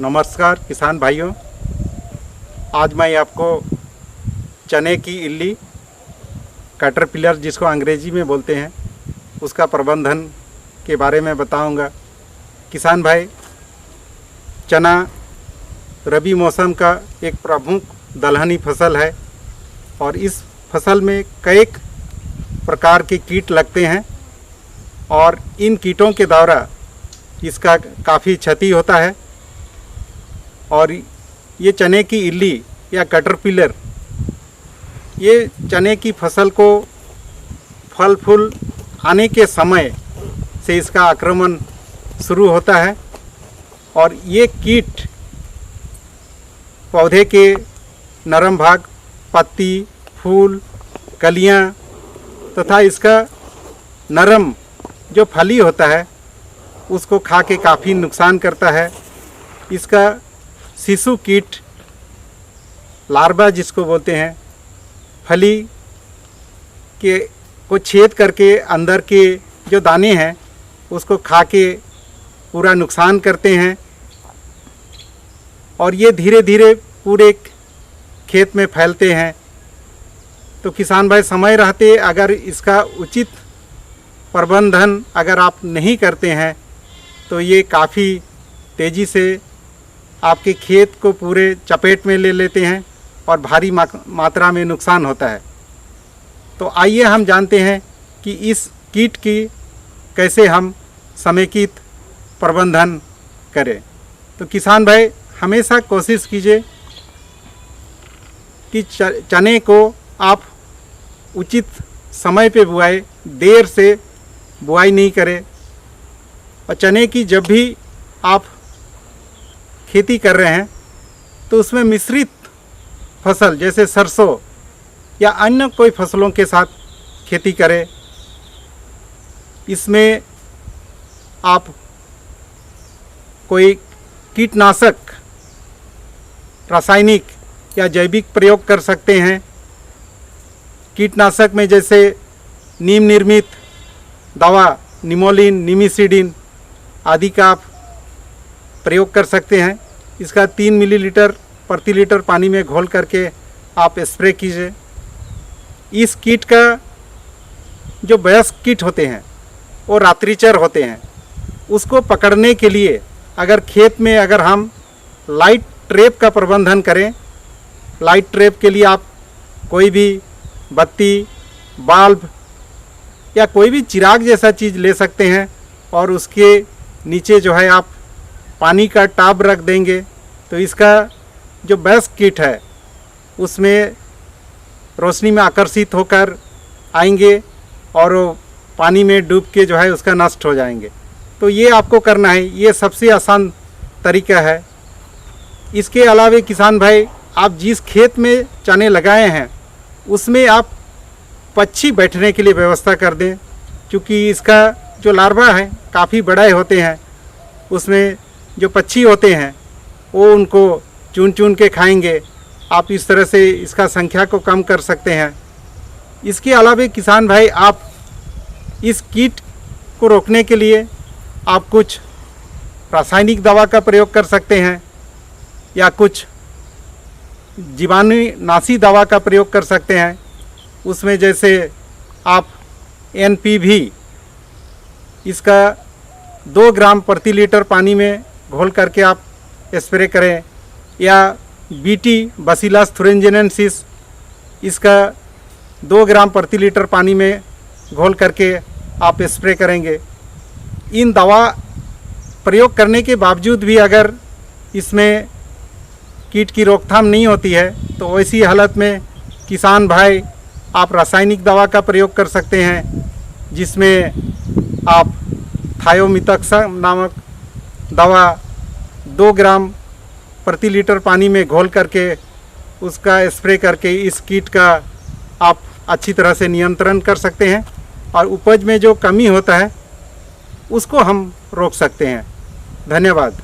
नमस्कार किसान भाइयों, आज मैं आपको चने की इल्ली कैटरपिलर जिसको अंग्रेजी में बोलते हैं उसका प्रबंधन के बारे में बताऊंगा। किसान भाई, चना रबी मौसम का एक प्रमुख दलहनी फसल है और इस फसल में कई प्रकार के कीट लगते हैं और इन कीटों के द्वारा इसका काफ़ी क्षति होता है। और ये चने की इल्ली या कैटरपिलर ये चने की फसल को फल फूल आने के समय से इसका आक्रमण शुरू होता है और ये कीट पौधे के नरम भाग, पत्ती, फूल, कलियां तथा इसका नरम जो फली होता है उसको खा के काफ़ी नुकसान करता है। इसका शिशु कीट लार्वा जिसको बोलते हैं, फली के को छेद करके अंदर के जो दाने हैं उसको खा के पूरा नुकसान करते हैं और ये धीरे धीरे पूरे खेत में फैलते हैं। तो किसान भाई, समय रहते अगर इसका उचित प्रबंधन अगर आप नहीं करते हैं तो ये काफ़ी तेज़ी से आपके खेत को पूरे चपेट में ले लेते हैं और भारी मात्रा में नुकसान होता है। तो आइए हम जानते हैं कि इस कीट की कैसे हम समेकित प्रबंधन करें। तो किसान भाई, हमेशा कोशिश कीजिए कि चने को आप उचित समय पे बुआए, देर से बुआई नहीं करें। और चने की जब भी आप खेती कर रहे हैं तो उसमें मिश्रित फसल जैसे सरसों या अन्य कोई फसलों के साथ खेती करें। इसमें आप कोई कीटनाशक रासायनिक या जैविक प्रयोग कर सकते हैं। कीटनाशक में जैसे नीम निर्मित दवा निमोलिन, निमिसिडिन आदि का आप प्रयोग कर सकते हैं। इसका 3 मिलीलीटर प्रति लीटर पानी में घोल करके आप स्प्रे कीजिए। इस कीट का जो वयस्क कीट होते हैं वो रात्रिचर होते हैं, उसको पकड़ने के लिए अगर खेत में अगर हम लाइट ट्रैप का प्रबंधन करें, लाइट ट्रैप के लिए आप कोई भी बत्ती, बल्ब या कोई भी चिराग जैसा चीज़ ले सकते हैं और उसके नीचे जो है आप पानी का टब रख देंगे तो इसका जो वयस्क कीट है उसमें रोशनी में आकर्षित होकर आएंगे और वो पानी में डूब के जो है उसका नष्ट हो जाएंगे। तो ये आपको करना है, ये सबसे आसान तरीका है। इसके अलावा किसान भाई, आप जिस खेत में चने लगाए हैं उसमें आप पक्षी बैठने के लिए व्यवस्था कर दें, क्योंकि इसका जो लार्वा है काफ़ी बड़े होते हैं, उसमें जो पक्षी होते हैं वो उनको चुन चुन के खाएंगे। आप इस तरह से इसका संख्या को कम कर सकते हैं। इसके अलावा किसान भाई, आप इस कीट को रोकने के लिए आप कुछ रासायनिक दवा का प्रयोग कर सकते हैं या कुछ जीवाणुनाशी दवा का प्रयोग कर सकते हैं। उसमें जैसे आप NPV इसका 2 ग्राम प्रति लीटर पानी में घोल करके आप स्प्रे करें या BT बैसिलस thuringiensis इसका 2 ग्राम प्रति लीटर पानी में घोल करके आप स्प्रे करेंगे। इन दवा प्रयोग करने के बावजूद भी अगर इसमें कीट की रोकथाम नहीं होती है तो ऐसी हालत में किसान भाई आप रासायनिक दवा का प्रयोग कर सकते हैं, जिसमें आप थायोमिथक्सा नामक दवा 2 ग्राम प्रति लीटर पानी में घोल करके उसका स्प्रे करके इस कीट का आप अच्छी तरह से नियंत्रण कर सकते हैं और उपज में जो कमी होता है उसको हम रोक सकते हैं। धन्यवाद।